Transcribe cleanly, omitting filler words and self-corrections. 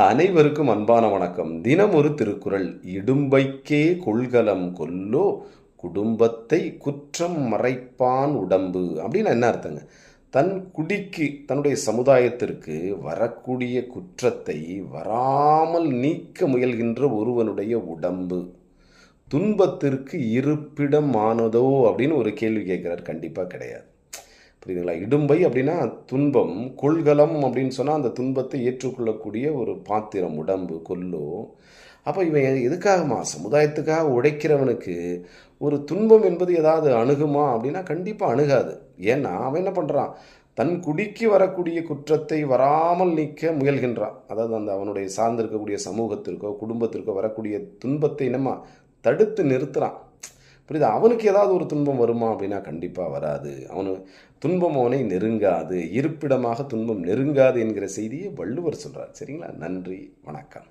அனைவருக்கும் அன்பான வணக்கம். தினம் ஒரு திருக்குறள். இடும்பைக்கே கொள்கலம் கொல்லோ குடும்பத்தை குற்றம் மறைப்பான் உடம்பு. அப்படின்னு என்ன அர்த்தங்க? தன் குடிக்கு, தன்னுடைய சமுதாயத்திற்கு வரக்கூடிய குற்றத்தை வராமல் நீக்க முயல்கின்ற ஒருவனுடைய உடம்பு துன்பத்திற்கு இருப்பிடம் ஆனதோ அப்படின்னு ஒரு கேள்வி கேட்கிறார். கண்டிப்பா கிடையாது. புரியுதுங்களா? இடும்பை அப்படின்னா துன்பம், கொள்கலம் அப்படின்னு சொன்னால் அந்த துன்பத்தை ஏற்றுக்கொள்ளக்கூடிய ஒரு பாத்திரம், உடம்பு, கொல்லோ. அப்போ இவன் எதுக்காகமா? சமுதாயத்துக்காக உழைக்கிறவனுக்கு ஒரு துன்பம் என்பது ஏதாவது அணுகுமா அப்படின்னா கண்டிப்பாக அணுகாது. ஏன்னா அவன் என்ன பண்ணுறான்? தன் குடிக்கு வரக்கூடிய குற்றத்தை வராமல் நீக்க முயல்கின்றான். அதாவது அந்த அவனுடைய சார்ந்திருக்கக்கூடிய சமூகத்திற்கோ குடும்பத்திற்கோ வரக்கூடிய துன்பத்தை என்னமா தடுத்து நிறுத்துறான். புரியுதா? அவனுக்கு ஏதாவது ஒரு துன்பம் வருமா அப்படின்னா கண்டிப்பாக வராது. துன்பம் அவனை நெருங்காது. இருப்பிடமாக துன்பம் நெருங்காது என்கிற செய்தியை வள்ளுவர் சொல்கிறார். சரிங்களா? நன்றி, வணக்கம்.